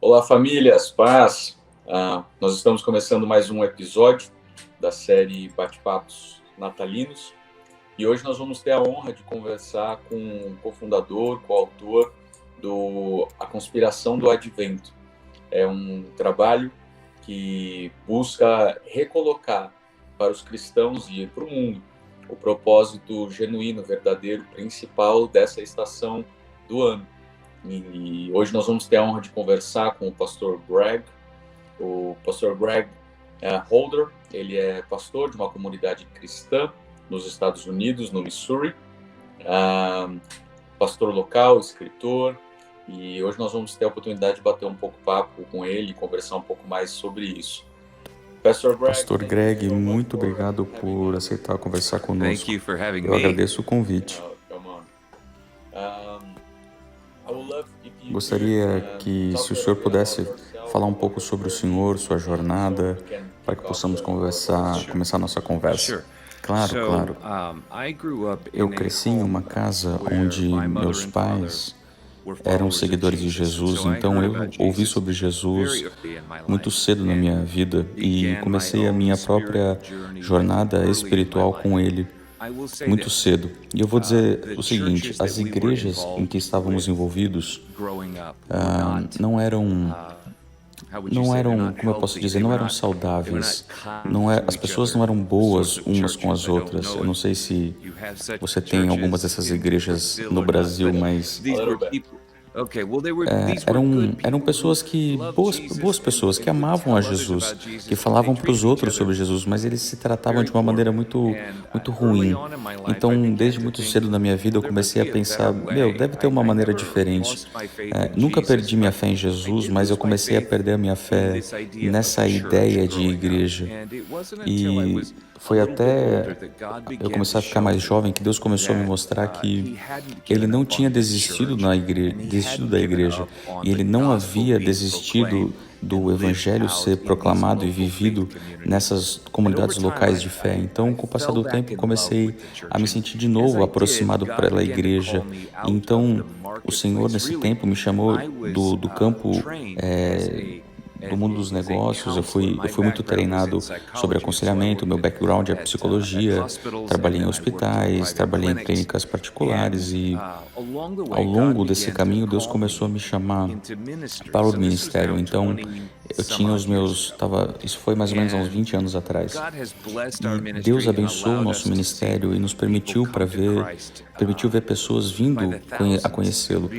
Olá, famílias, paz. Nós estamos começando mais um episódio da série Bate-Papos Natalinos e hoje nós vamos ter a honra de conversar com o cofundador, coautor do A Conspiração do Advento. É um trabalho que busca recolocar para os cristãos e para o mundo o propósito genuíno, verdadeiro, principal dessa estação do ano. E hoje nós vamos ter a honra de conversar com o pastor Greg. O pastor Greg Holder, ele é pastor de uma comunidade cristã nos Estados Unidos, no Missouri. Pastor local, escritor. E hoje nós vamos ter a oportunidade de bater um pouco papo com ele e conversar um pouco mais sobre isso. Pastor Greg, muito obrigado por aceitar conversar conosco. Eu agradeço o convite. Gostaria que, se o senhor pudesse falar um pouco sobre o senhor, sua jornada, para que possamos começar a nossa conversa. Claro. Eu cresci em uma casa onde meus pais eram seguidores de Jesus, então eu ouvi sobre Jesus muito cedo na minha vida e comecei a minha própria jornada espiritual com ele muito cedo. E eu vou dizer o seguinte, as igrejas em que estávamos envolvidos não eram, como eu posso dizer, não eram saudáveis. As pessoas não eram boas umas com as outras. Eu não sei se você tem algumas dessas igrejas no Brasil, mas eram pessoas boas pessoas que amavam a Jesus, que falavam para os outros sobre Jesus, mas eles se tratavam de uma maneira muito ruim. Então, desde muito cedo na minha vida, eu comecei a pensar, deve ter uma maneira diferente. Nunca perdi minha fé em Jesus, mas eu comecei a perder a minha fé nessa ideia de igreja. E foi até eu começar a ficar mais jovem que Deus começou a me mostrar que Ele não tinha desistido da igreja e Ele não havia desistido do Evangelho ser proclamado e vivido nessas comunidades locais de fé. Então, com o passar do tempo, comecei a me sentir de novo aproximado pela igreja. Então, o Senhor, nesse tempo, me chamou do campo do mundo dos negócios. Eu fui muito treinado sobre aconselhamento, meu background é psicologia, trabalhei em hospitais, trabalhei em clínicas particulares e ao longo desse caminho Deus começou a me chamar para o ministério. Então eu tinha isso foi mais ou menos há uns 20 anos atrás. E Deus abençoou o nosso ministério e nos permitiu ver pessoas vindo a conhecê-lo.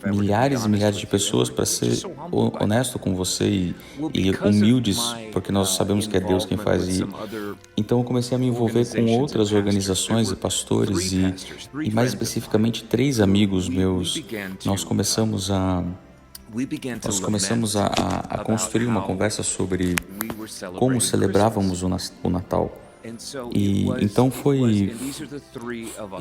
Milhares e milhares de pessoas, para ser honesto com você e humildes, porque nós sabemos que é Deus quem faz. Então eu comecei a me envolver com outras organizações e pastores e mais especificamente 3 amigos meus. Nós começamos a construir uma conversa sobre como celebrávamos o Natal. E então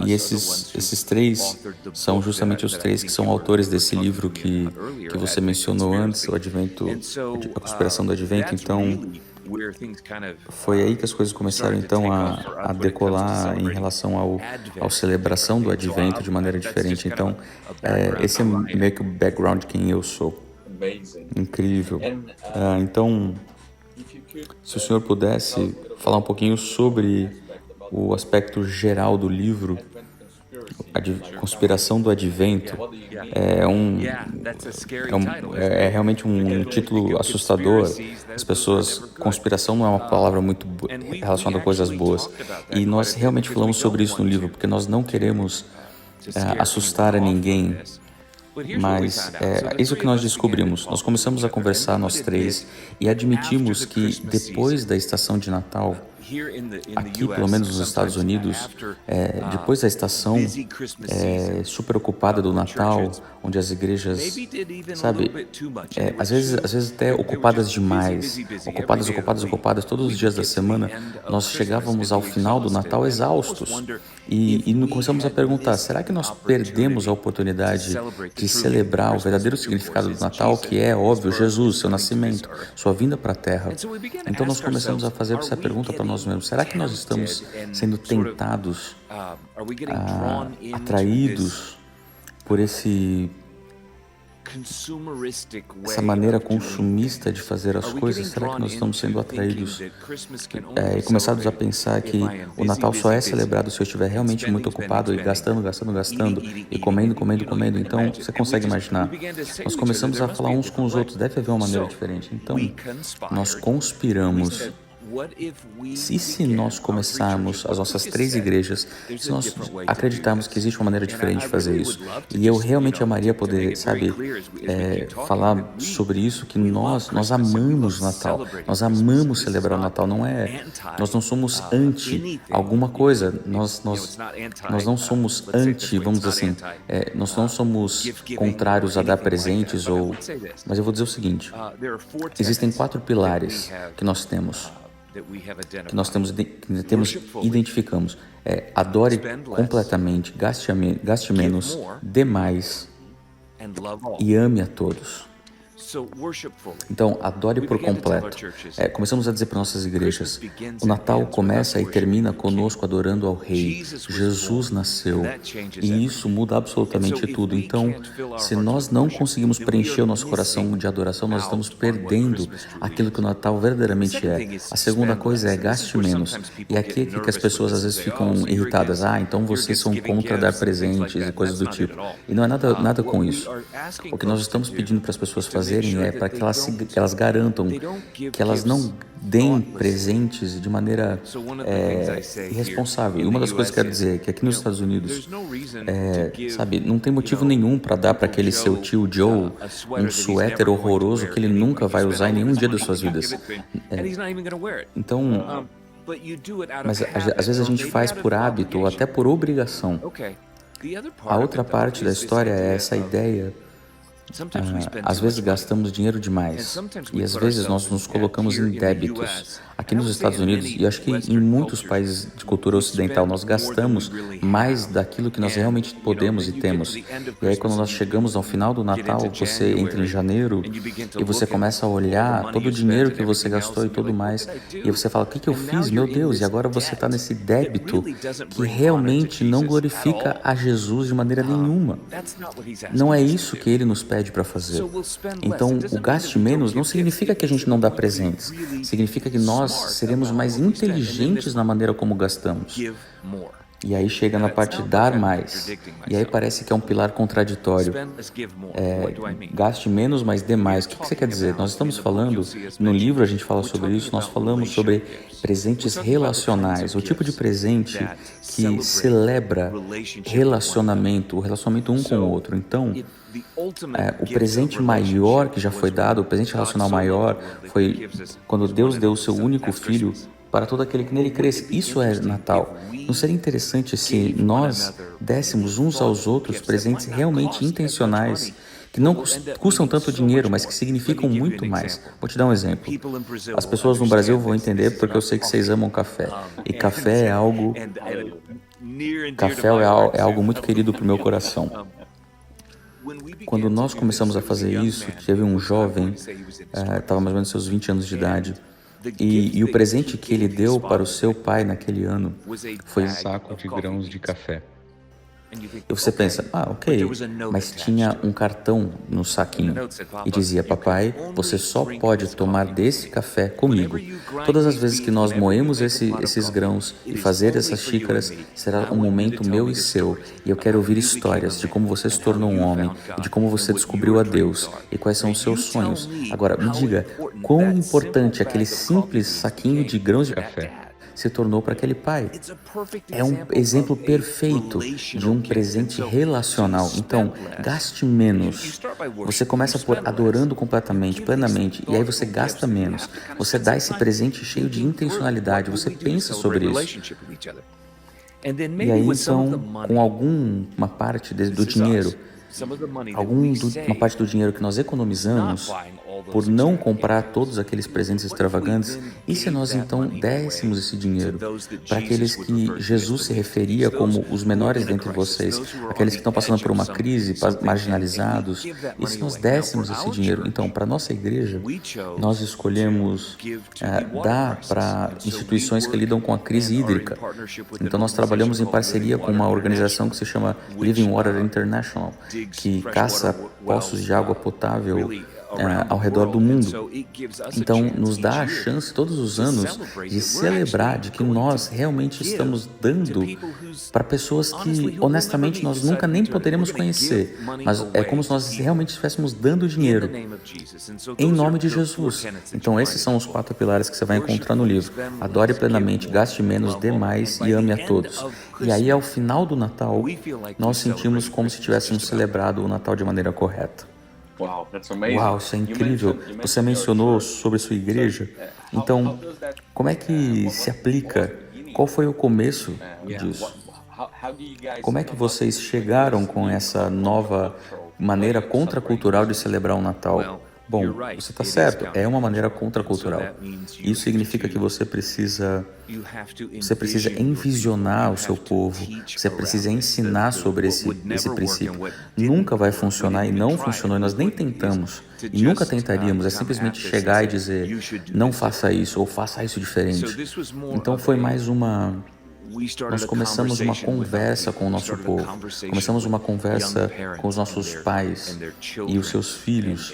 esses 3 são justamente os 3 que são autores desse livro que você mencionou antes, o Advento, a Conspiração do Advento. Então foi aí que as coisas começaram então a decolar em relação ao celebração do Advento de maneira diferente. Então esse é meio que o background de quem eu sou. Incrível. Então, se o senhor pudesse falar um pouquinho sobre o aspecto geral do livro, a Conspiração do Advento, é realmente um título assustador. As pessoas, conspiração não é uma palavra muito relacionada a coisas boas. E nós realmente falamos sobre isso no livro, porque nós não queremos assustar a ninguém. Mas isso que nós descobrimos. Nós começamos a conversar, nós 3, e admitimos que depois da estação de Natal, aqui, pelo menos nos Estados Unidos, depois da estação super ocupada do Natal, onde as igrejas, às vezes até ocupadas demais, ocupadas todos os dias da semana, nós chegávamos ao final do Natal exaustos e começamos a perguntar, será que nós perdemos a oportunidade de celebrar o verdadeiro significado do Natal, que é, óbvio, Jesus, seu nascimento, sua vinda para a Terra? Então nós começamos a fazer essa pergunta para nós mesmos, será que nós estamos sendo tentados, atraídos por esse essa maneira consumista de fazer as coisas, será que nós estamos sendo atraídos e começados a pensar que o Natal só é celebrado se eu estiver realmente muito ocupado e gastando, gastando, gastando e comendo, comendo, comendo? Então, você consegue imaginar? Nós começamos a falar uns com os outros, deve haver uma maneira diferente. Então, nós conspiramos. E se nós começarmos as nossas 3 igrejas, se nós acreditarmos que existe uma maneira diferente de fazer isso, e eu realmente amaria poder, sabe, falar sobre isso, que nós amamos o Natal, nós amamos celebrar o Natal, nós não somos anti alguma coisa, nós não somos anti, vamos dizer assim, nós não somos contrários a dar presentes, mas eu vou dizer o seguinte, existem 4 pilares que nós identificamos. Adore completamente, gaste menos, dê mais e ame a todos. Então, adore por completo. Começamos a dizer para nossas igrejas, o Natal começa e termina conosco adorando ao Rei. Jesus nasceu e isso muda absolutamente tudo. Então, se nós não conseguimos preencher o nosso coração de adoração, nós estamos perdendo aquilo que o Natal verdadeiramente é. A segunda coisa é gaste menos. E aqui é que as pessoas às vezes ficam irritadas. Então vocês são contra dar presentes e coisas do tipo. E não é nada com isso. O que nós estamos pedindo para as pessoas fazerem para que elas garantam que elas não deem presentes de maneira irresponsável. E uma das coisas que eu quero dizer é que aqui nos Estados Unidos, sabe, não tem motivo nenhum para dar para aquele seu tio Joe um suéter horroroso que ele nunca vai usar em nenhum dia das suas vidas. Então, mas às vezes a gente faz por hábito ou até por obrigação. A outra parte da história é essa ideia. Às vezes gastamos dinheiro demais e às vezes nós nos colocamos em débitos. Aqui nos Estados Unidos, e acho que em muitos países de cultura ocidental, nós gastamos mais daquilo que nós realmente podemos e temos. E aí quando nós chegamos ao final do Natal, você entra em janeiro e você começa a olhar todo o dinheiro que você gastou e tudo mais, e você fala, o que eu fiz? Meu Deus, e agora você está nesse débito que realmente não glorifica a Jesus de maneira nenhuma. Não é isso que Ele nos pede para fazer. Então, o gaste menos não significa que a gente não dá presentes, significa que nós seremos mais inteligentes na maneira como gastamos. E aí chega na parte de dar mais. E aí parece que é um pilar contraditório. Gaste menos, mas dê mais. O que você quer dizer? Nós estamos falando, no livro a gente fala sobre isso, nós falamos sobre presentes relacionais. O tipo de presente que celebra relacionamento, o relacionamento um com o outro. Então, o presente maior que já foi dado, o presente relacional maior, foi quando Deus deu o seu único filho para todo aquele que nele cresce. Isso é Natal. Não seria interessante se nós dessemos uns aos outros presentes realmente intencionais, que não custam tanto dinheiro, mas que significam muito mais? Vou te dar um exemplo. As pessoas no Brasil vão entender porque eu sei que vocês amam café. E café é algo muito querido para o meu coração. Quando nós começamos a fazer isso, teve um jovem, estava mais ou menos seus 20 anos de idade, e o presente que ele deu para o seu pai naquele ano foi um saco de grãos de café. E você pensa, ok, mas tinha um cartão no saquinho e dizia, papai, você só pode tomar desse café comigo. Todas as vezes que nós moemos esses grãos e fazer essas xícaras, será um momento meu e seu. E eu quero ouvir histórias de como você se tornou um homem, de como você descobriu a Deus e quais são os seus sonhos. Agora, me diga, quão importante aquele simples saquinho de grãos de café se tornou para aquele pai. É um exemplo perfeito de um presente relacional. Então, gaste menos. Você começa por adorando completamente, plenamente, e aí você gasta menos. Você dá esse presente cheio de intencionalidade, você pensa sobre isso. E aí, então, com alguma parte do dinheiro, uma parte do dinheiro que nós economizamos, por não comprar todos aqueles presentes extravagantes, e se nós então dessemos esse dinheiro para aqueles que Jesus se referia como os menores dentre vocês, aqueles que estão passando por uma crise, marginalizados, e se nós dessemos esse dinheiro, então, para a nossa igreja, nós escolhemos dar para instituições que lidam com a crise hídrica. Então, nós trabalhamos em parceria com uma organização que se chama Living Water International, que caça poços de água potável ao redor do mundo. Então, nos dá a chance todos os anos de celebrar de que nós realmente estamos dando para pessoas que, honestamente, nós nunca nem poderemos conhecer, mas é como se nós realmente estivéssemos dando dinheiro em nome de Jesus. Então, esses são os 4 pilares que você vai encontrar no livro. Adore plenamente, gaste menos, dê mais e ame a todos. E aí, ao final do Natal, nós sentimos como se tivéssemos celebrado o Natal de maneira correta. Uau, isso é incrível. Você mencionou sobre sua igreja. Então, como é que se aplica? Qual foi o começo disso? Como é que vocês chegaram com essa nova maneira contracultural de celebrar o Natal? Bom, você está certo, é uma maneira contracultural. Isso significa que você precisa envisionar o seu povo, você precisa ensinar sobre esse princípio. Nunca vai funcionar e não funcionou, e nós nem tentamos, e nunca tentaríamos, é simplesmente chegar e dizer, não faça isso, ou faça isso diferente. Então foi mais nós começamos uma conversa com o nosso povo, começamos uma conversa com os nossos pais e os seus filhos,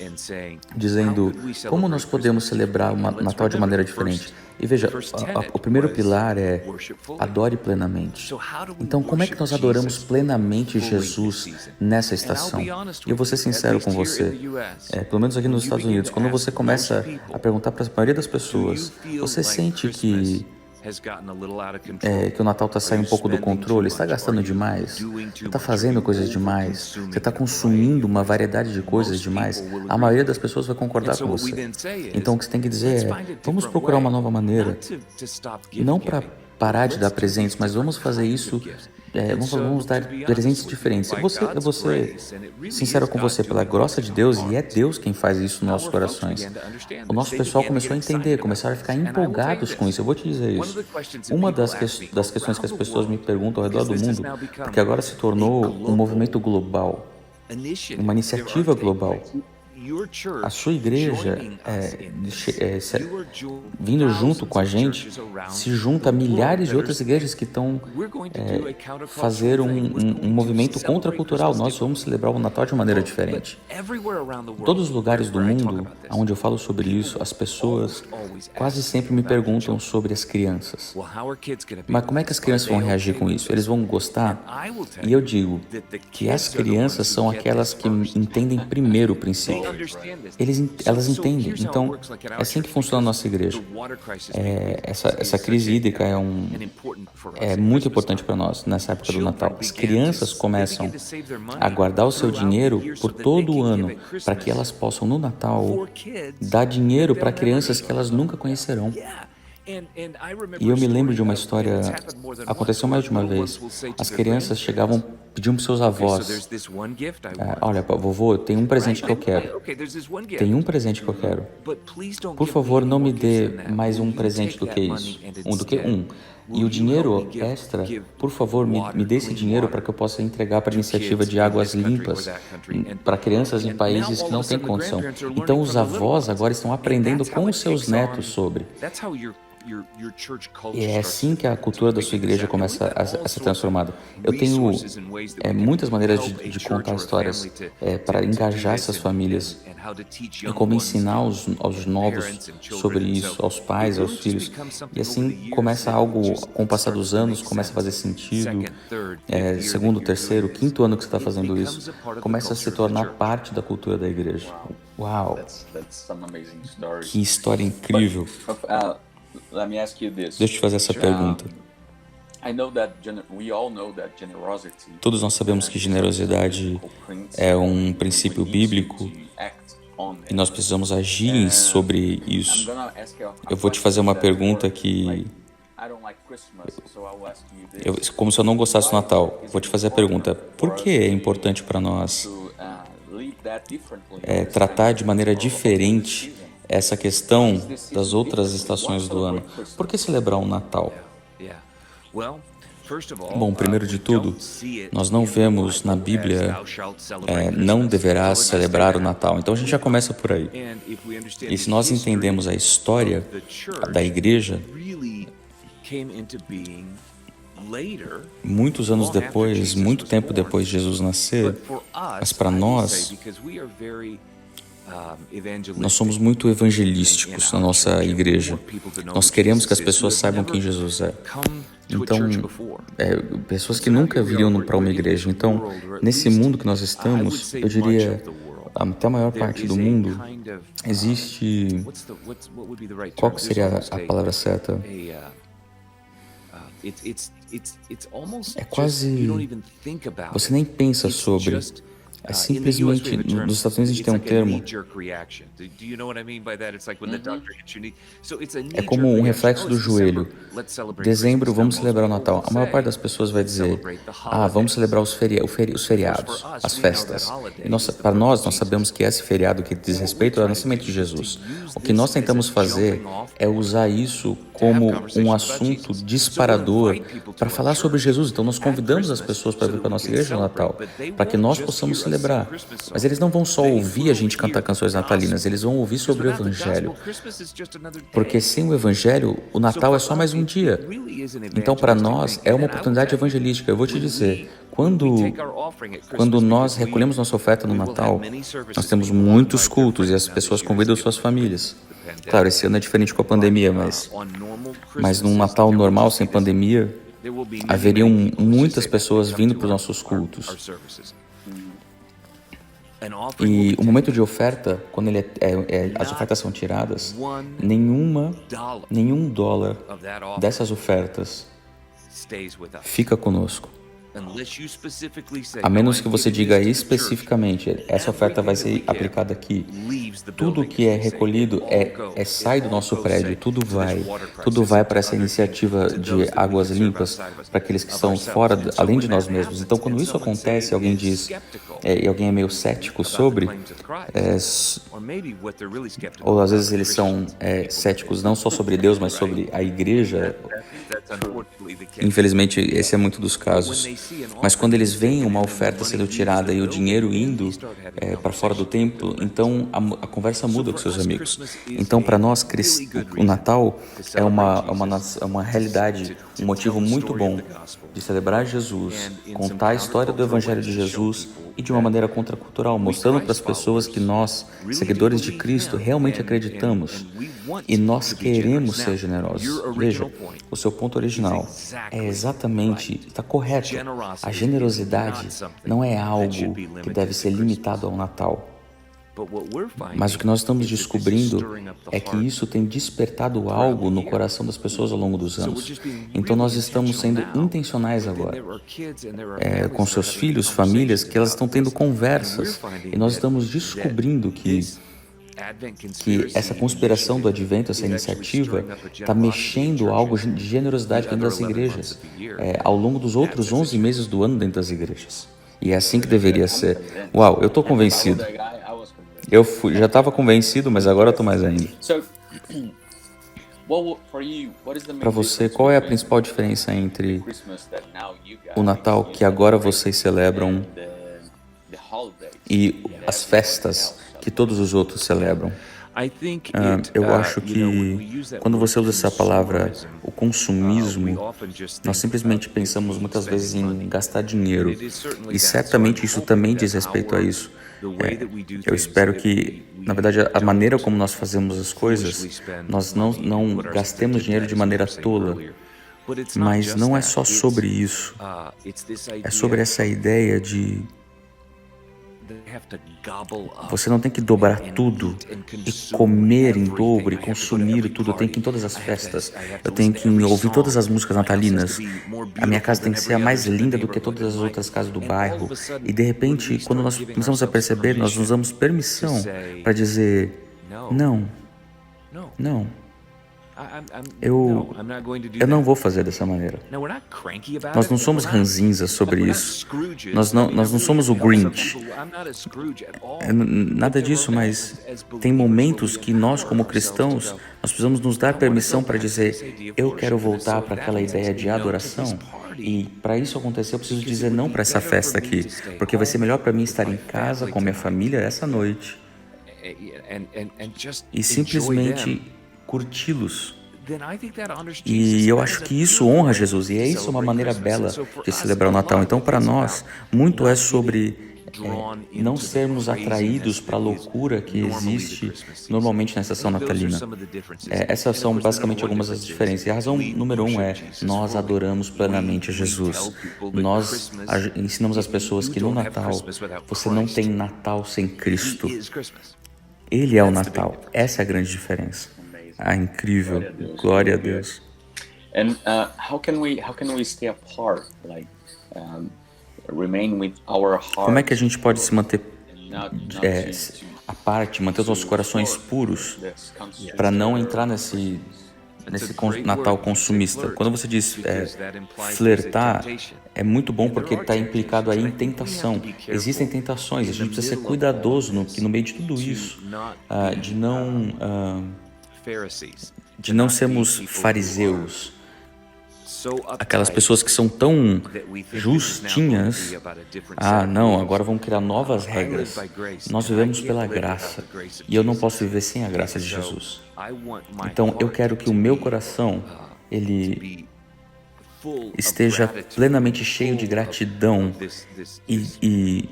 dizendo como nós podemos celebrar o Natal de maneira diferente. E veja, o primeiro pilar é adore plenamente. Então, como é que nós adoramos plenamente Jesus nessa estação? E eu vou ser sincero com você, pelo menos aqui nos Estados Unidos, quando você começa a perguntar para a maioria das pessoas, você sente que o Natal está saindo um pouco do controle, está gastando demais, você está fazendo coisas demais, você está consumindo uma variedade de coisas demais, a maioria das pessoas vai concordar com você. Então o que você tem que dizer é, vamos procurar uma nova maneira, não para parar de dar presentes, mas vamos fazer isso, vamos dar presentes diferentes. Eu vou ser sincero com você, pela graça de Deus, e é Deus quem faz isso nos nossos corações. O nosso pessoal começou a entender, começaram a ficar empolgados com isso. Eu vou te dizer isso. Uma das questões que as pessoas me perguntam ao redor do mundo, porque agora se tornou um movimento global, uma iniciativa global. A sua igreja, vindo junto com a gente, se junta a milhares de outras igrejas que estão fazer um movimento contracultural. Nós vamos celebrar o Natal de maneira diferente. Em todos os lugares do mundo onde eu falo sobre isso, as pessoas quase sempre me perguntam sobre as crianças. Mas como é que as crianças vão reagir com isso? Eles vão gostar? E eu digo que as crianças são aquelas que entendem primeiro o princípio. Elas entendem. Então, é assim que funciona a nossa igreja. Essa crise hídrica é muito importante para nós nessa época do Natal. As crianças começam a guardar o seu dinheiro por todo o ano para que elas possam, no Natal, dar dinheiro para crianças que elas nunca conhecerão. E eu me lembro de uma história, aconteceu mais de uma vez. As crianças chegavam, pediam para seus avós, olha, vovô, tem um presente que eu quero. Tem um presente que eu quero. Por favor, não me dê mais um presente do que isso. E o dinheiro extra, por favor, me dê esse dinheiro para que eu possa entregar para a iniciativa de águas limpas para crianças em países que não têm condição. Então, os avós agora estão aprendendo com os seus netos sobre. E é assim que a cultura da sua igreja começa a ser transformada. Eu tenho muitas maneiras de contar histórias para engajar essas famílias e como ensinar aos novos sobre isso, aos pais, aos filhos. E assim começa algo, com o passar dos anos, começa a fazer sentido. Segundo, terceiro, quinto ano que você está fazendo isso, começa a se tornar parte da cultura da igreja. Uau! Que história incrível! Deixa eu te fazer essa pergunta. Todos nós sabemos que generosidade é um princípio bíblico e nós precisamos agir sobre isso. Eu vou te fazer uma pergunta que... como se eu não gostasse do Natal. Vou te fazer a pergunta. Por que é importante para nós tratar de maneira diferente essa questão das outras estações do ano. Por que celebrar o Natal? Bom, primeiro de tudo, nós não vemos na Bíblia não deverás celebrar o Natal. Então a gente já começa por aí. E se nós entendemos a história da igreja, muitos anos depois, muito tempo depois de Jesus nascer, mas para nós somos muito evangelísticos na nossa igreja. Nós queremos que as pessoas saibam quem Jesus é. Então, pessoas que nunca viriam para uma igreja. Então, nesse mundo que nós estamos, eu diria, até a maior parte do mundo, existe... Qual que seria a palavra certa? É quase... Você nem pensa sobre... É simplesmente, nos Estados Unidos a gente tem um termo, é como um reflexo do joelho. Dezembro, vamos celebrar o Natal. A maior parte das pessoas vai dizer, vamos celebrar os feriados, as festas. E para nós sabemos que esse feriado que diz respeito ao nascimento de Jesus. O que nós tentamos fazer é usar isso como um assunto disparador para falar sobre Jesus. Então nós convidamos as pessoas para vir para a nossa igreja no Natal, para que nós possamos celebrar. Mas eles não vão só ouvir a gente cantar canções natalinas, eles vão ouvir sobre o Evangelho. Porque sem o Evangelho, o Natal é só mais um dia. Então para nós é uma oportunidade evangelística. Eu vou te dizer, quando nós recolhemos nossa oferta no Natal, nós temos muitos cultos e as pessoas convidam suas famílias. Claro, esse ano é diferente com a pandemia, mas num Natal normal, sem pandemia, haveriam muitas pessoas vindo para os nossos cultos. E o momento de oferta, quando as ofertas são tiradas, nenhum dólar dessas ofertas fica conosco. A menos que você diga especificamente, essa oferta vai ser aplicada aqui. Tudo que é recolhido sai do nosso prédio, tudo vai para essa iniciativa de águas limpas, para aqueles que estão fora, além de nós mesmos. Então, quando isso acontece, alguém diz, e alguém é meio cético sobre, ou às vezes eles são céticos não só sobre Deus, mas sobre a igreja. Infelizmente, esse é muito dos casos. Mas quando eles veem uma oferta sendo tirada e o dinheiro indo para fora do templo, então a conversa muda com seus amigos. Então, para nós, o Natal é uma realidade, um motivo muito bom de celebrar Jesus, contar a história do Evangelho de Jesus e de uma maneira contracultural, mostrando para as pessoas que nós, seguidores de Cristo, realmente acreditamos e nós queremos ser generosos. Veja, o seu ponto original é exatamente, está correto. A generosidade não é algo que deve ser limitado ao Natal. Mas o que nós estamos descobrindo é que isso tem despertado algo no coração das pessoas ao longo dos anos. Então nós estamos sendo intencionais agora, com seus filhos, famílias, que elas estão tendo conversas e nós estamos descobrindo que essa conspiração do Advento, essa iniciativa, está mexendo algo de generosidade dentro das igrejas, ao longo dos outros 11 meses do ano dentro das igrejas. E é assim que deveria ser. Uau, eu estou convencido. Eu já estava convencido, mas agora eu estou mais ainda. Para você, qual é a principal diferença entre o Natal que agora vocês celebram e as festas que todos os outros celebram? Eu acho que quando você usa essa palavra, o consumismo, nós simplesmente pensamos muitas vezes em gastar dinheiro. E certamente isso também diz respeito a isso. Eu espero que, na verdade, a maneira como nós fazemos as coisas, nós não gastemos dinheiro de maneira tola. Mas não é só sobre isso. É sobre essa ideia de você não tem que dobrar tudo e comer em dobro e consumir tudo. Eu tenho que ir em todas as festas. Eu tenho que ouvir todas as músicas natalinas. A minha casa tem que ser a mais linda do que todas as outras casas do bairro. E de repente, quando nós começamos a perceber, nós nos damos permissão para dizer não. Eu não vou fazer dessa maneira. Nós não somos ranzinzas sobre isso. Nós não somos o Grinch. Nada disso, mas tem momentos que nós, como cristãos, nós precisamos nos dar permissão para dizer: eu quero voltar para aquela ideia de adoração. E para isso acontecer, eu preciso dizer não para essa festa aqui, porque vai ser melhor para mim estar em casa com minha família essa noite e simplesmente curti-los. E eu acho que isso honra Jesus, e é isso uma maneira bela de celebrar o Natal. Então, para nós, muito é sobre não sermos atraídos para a loucura que existe normalmente na estação natalina. Essas são basicamente algumas das diferenças. E a razão número 1 é: nós adoramos plenamente a Jesus. Nós ensinamos as pessoas que no Natal você não tem Natal sem Cristo. Ele é o Natal. Essa é a grande diferença. Incrível. Glória a Deus. And how can we stay apart, like remain with our heart? Como é que a gente pode se manter à parte, manter os nossos corações puros para não entrar nesse Natal consumista? Quando você diz flertar, é muito bom porque está implicado aí em tentação. Existem tentações, a gente precisa ser cuidadoso no meio de tudo isso, de não sermos fariseus, aquelas pessoas que são tão justinhas. Não, agora vamos criar novas regras. Nós vivemos pela graça e eu não posso viver sem a graça de Jesus. Então eu quero que o meu coração ele esteja plenamente cheio de gratidão e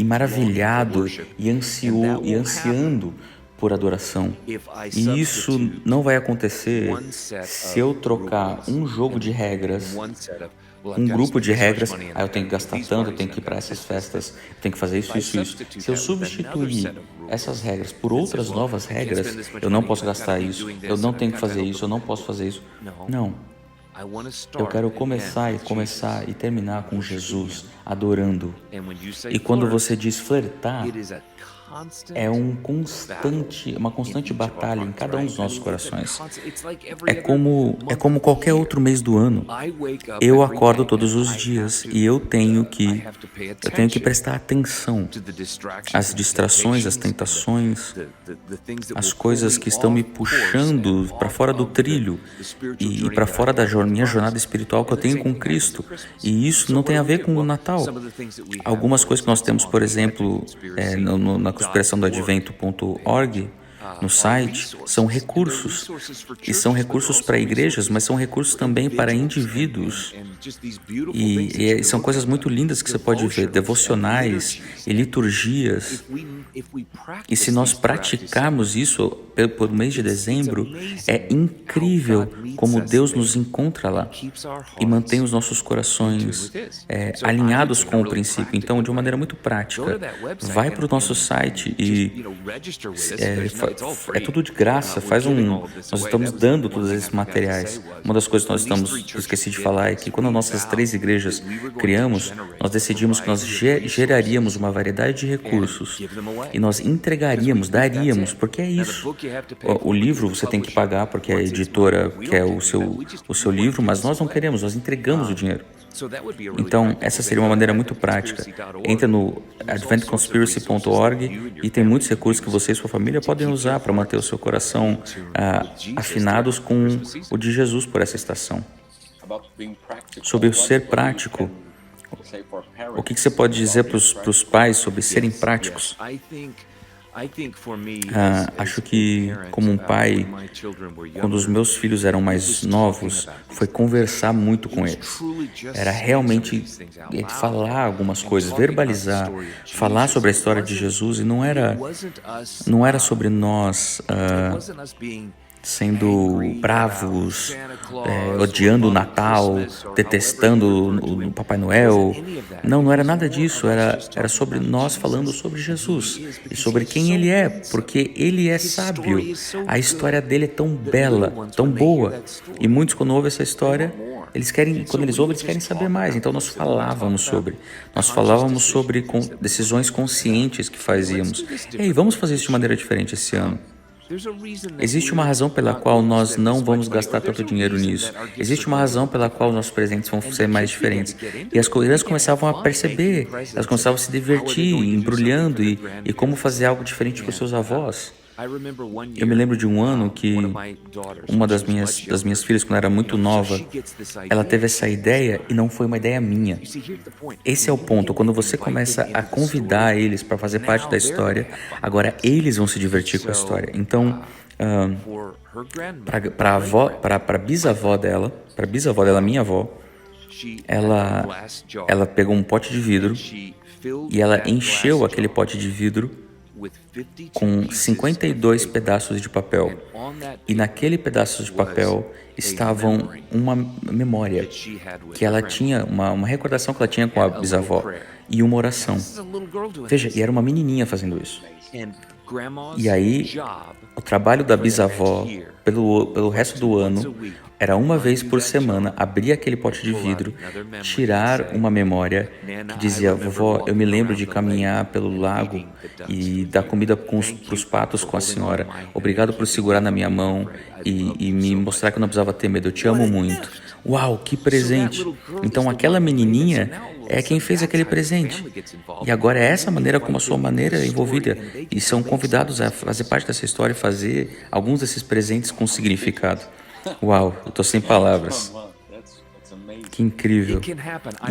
maravilhado e ansiando por adoração. E isso não vai acontecer se eu trocar um jogo de regras, um grupo de regras. Eu tenho que gastar tanto, eu tenho que ir para essas festas, eu tenho que fazer isso. Se eu substituir essas regras por outras novas regras, eu não posso gastar isso, eu não tenho que fazer isso, eu não posso fazer isso. Não. Eu quero começar e terminar com Jesus, adorando. E quando você diz flertar, é uma constante batalha em cada um dos nossos corações. É como qualquer outro mês do ano. Eu acordo todos os dias e eu tenho que prestar atenção às distrações, às tentações, às coisas que estão me puxando para fora do trilho e para fora da minha jornada espiritual que eu tenho com Cristo. E isso não tem a ver com o Natal. Algumas coisas que nós temos, por exemplo, na conspiração do advento.org, no site, são recursos. E são recursos para igrejas, mas são recursos também para indivíduos. E são coisas muito lindas que você pode ver, devocionais e liturgias. E se nós praticarmos isso por mês de dezembro, é incrível como Deus nos encontra lá e mantém os nossos corações alinhados com o princípio. Então, de uma maneira muito prática, vai para o nosso site e é tudo de graça. Nós estamos dando todos esses materiais. Uma das coisas que eu esqueci de falar é que quando nossas 3 igrejas criamos, nós decidimos que nós geraríamos uma variedade de recursos e nós daríamos, porque é isso. O livro você tem que pagar porque a editora quer o seu livro, mas nós não queremos, nós entregamos o dinheiro. Então, essa seria uma maneira muito prática. Entra no adventconspiracy.org e tem muitos recursos que você e sua família podem usar para manter o seu coração afinados com o de Jesus por essa estação. Sobre o ser prático, o que você pode dizer para os pais sobre serem práticos? Acho que, como um pai, quando os meus filhos eram mais novos, foi conversar muito com eles. Era realmente falar algumas coisas, verbalizar, falar sobre a história de Jesus, e não era sobre nós sendo bravos, odiando o Natal, detestando o Papai Noel. Não era nada disso. Era sobre nós falando sobre Jesus e sobre quem Ele é, porque Ele é sábio. A história dele é tão bela, tão boa. E muitos, quando ouvem essa história, quando eles ouvem, eles querem saber mais. Então nós falávamos sobre decisões conscientes que fazíamos. Ei, vamos fazer isso de maneira diferente esse ano. Existe uma razão pela qual nós não vamos gastar tanto dinheiro nisso. Existe uma razão pela qual nossos presentes vão ser mais diferentes. E as crianças começavam a perceber, elas começavam a se divertir, embrulhando e como fazer algo diferente com os seus avós. Eu me lembro de um ano que uma das minhas filhas, quando era muito nova, ela teve essa ideia e não foi uma ideia minha. Esse é o ponto. Quando você começa a convidar eles para fazer parte da história, agora eles vão se divertir com a história. Então, para a bisavó dela, minha avó, ela pegou um pote de vidro e ela encheu aquele pote de vidro com 52 pedaços de papel. E naquele pedaço de papel estavam uma memória que ela tinha, uma recordação que ela tinha com a bisavó e uma oração. Veja, e era uma menininha fazendo isso. E aí, o trabalho da bisavó pelo resto do ano era uma vez por semana abrir aquele pote de vidro, tirar uma memória que dizia: vovó, eu me lembro de caminhar pelo lago e dar comida para os patos com a senhora. Obrigado por segurar na minha mão e me mostrar que eu não precisava ter medo. Eu te amo muito. Uau, que presente! Então aquela menininha é quem fez aquele presente. E agora é essa maneira como a sua maneira é envolvida. E são convidados a fazer parte dessa história e fazer alguns desses presentes com significado. Uau, eu tô sem palavras. Que incrível.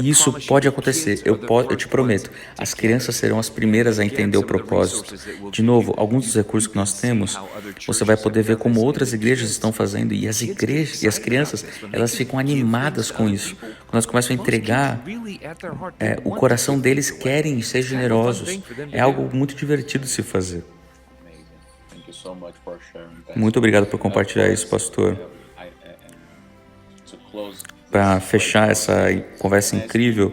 E isso pode acontecer, eu te prometo. As crianças serão as primeiras a entender o propósito. De novo, alguns dos recursos que nós temos, você vai poder ver como outras igrejas estão fazendo. E as igrejas e as crianças, elas ficam animadas com isso. Quando elas começam a entregar, o coração deles querem ser generosos. É algo muito divertido de se fazer. Muito obrigado por compartilhar isso, pastor. Para fechar essa conversa incrível,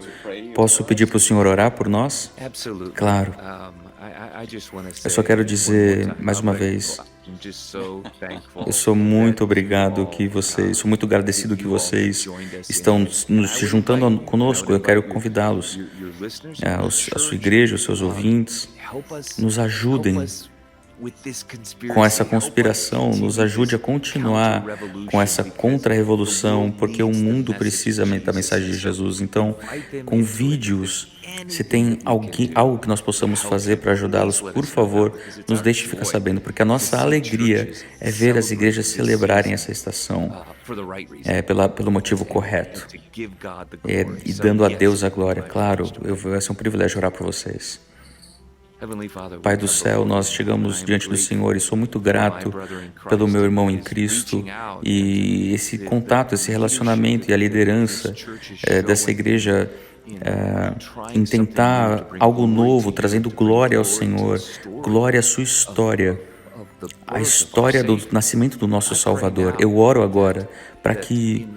posso pedir para o senhor orar por nós? Claro. Eu só quero dizer mais uma vez, eu sou muito sou muito agradecido que vocês estão se juntando conosco. Eu quero convidá-los, a sua igreja, os seus ouvintes, nos ajudem com essa conspiração, nos ajude a continuar com essa contra-revolução, porque o mundo precisa da mensagem de Jesus. Então, com vídeos, se tem algo que nós possamos fazer para ajudá-los, por favor, nos deixe ficar sabendo, porque a nossa alegria é ver as igrejas celebrarem essa estação pelo motivo correto e dando a Deus a glória. Claro, vai ser um privilégio orar por vocês. Pai do céu, nós chegamos diante do Senhor e sou muito grato pelo meu irmão em Cristo e esse contato, esse relacionamento e a liderança dessa igreja em tentar algo novo, trazendo glória ao Senhor, glória à sua história, a história do nascimento do nosso Salvador. Eu oro agora para que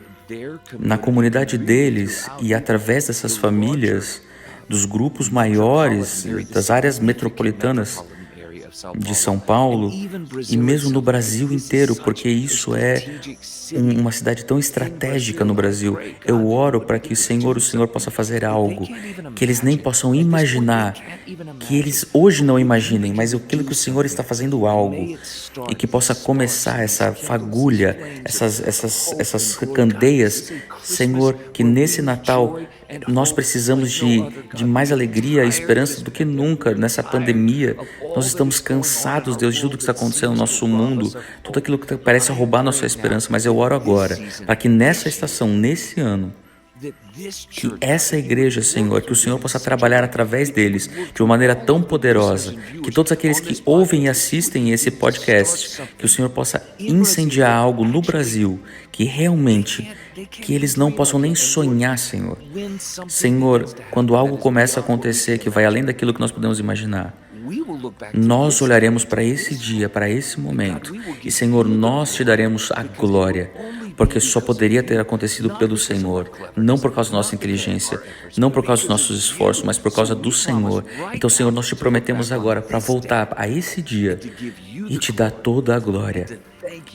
na comunidade deles e através dessas famílias, dos grupos maiores, das áreas metropolitanas de São Paulo e mesmo no Brasil inteiro, porque isso é uma cidade tão estratégica no Brasil. Eu oro para que o Senhor possa fazer algo que eles nem possam imaginar, que eles hoje não imaginem, mas aquilo que o Senhor está fazendo algo e que possa começar essa fagulha, essas candeias, Senhor, que nesse Natal nós precisamos de mais alegria e esperança do que nunca nessa pandemia. Nós estamos cansados, Deus, de tudo que está acontecendo no nosso mundo, tudo aquilo que parece roubar nossa esperança, mas eu oro agora para que nessa estação, nesse ano, que essa igreja, Senhor, que o Senhor possa trabalhar através deles de uma maneira tão poderosa, que todos aqueles que ouvem e assistem esse podcast, que o Senhor possa incendiar algo no Brasil, que realmente, que eles não possam nem sonhar, Senhor. Senhor, quando algo começa a acontecer que vai além daquilo que nós podemos imaginar, nós olharemos para esse dia, para esse momento, e Senhor, nós te daremos a glória, porque só poderia ter acontecido pelo Senhor, não por causa da nossa inteligência, não por causa dos nossos esforços, mas por causa do Senhor. Então, Senhor, nós te prometemos agora para voltar a esse dia e te dar toda a glória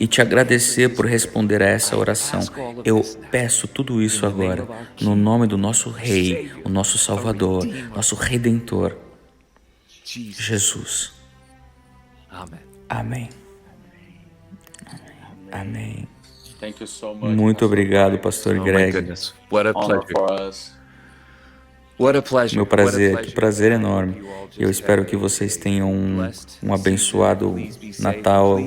e te agradecer por responder a essa oração. Eu peço tudo isso agora, no nome do nosso Rei, o nosso Salvador, nosso Redentor, Jesus. Amém. Amém. Thank you so much, Muito Pastor obrigado, Greg. Pastor Oh my Greg. goodness. What a Honor pleasure. for us. What a pleasure. Meu prazer, que prazer enorme. Eu espero que vocês tenham um abençoado Natal,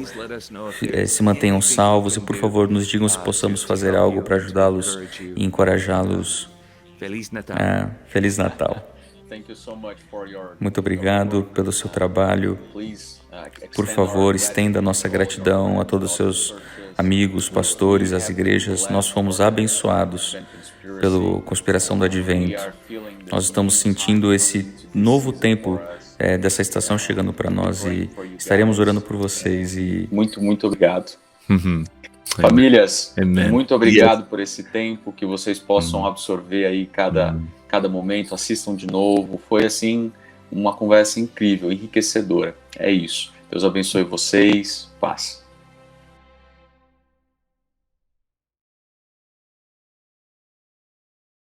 se mantenham salvos e, por favor, nos digam se possamos fazer algo para ajudá-los e encorajá-los. Feliz Natal. Thank you so much for your Muito obrigado pelo seu trabalho. Please, Por favor, estenda nossa gratidão a todos os seus amigos, pastores, as igrejas. Nós fomos abençoados pela conspiração do Advento. Nós estamos sentindo esse novo tempo dessa estação chegando para nós e estaremos orando por vocês. E muito obrigado. Mhm. Famílias, Amen. muito obrigado por esse tempo, que vocês possam absorver aí cada momento, assistam de novo. Foi assim uma conversa incrível, enriquecedora. É isso. Deus abençoe vocês. Paz.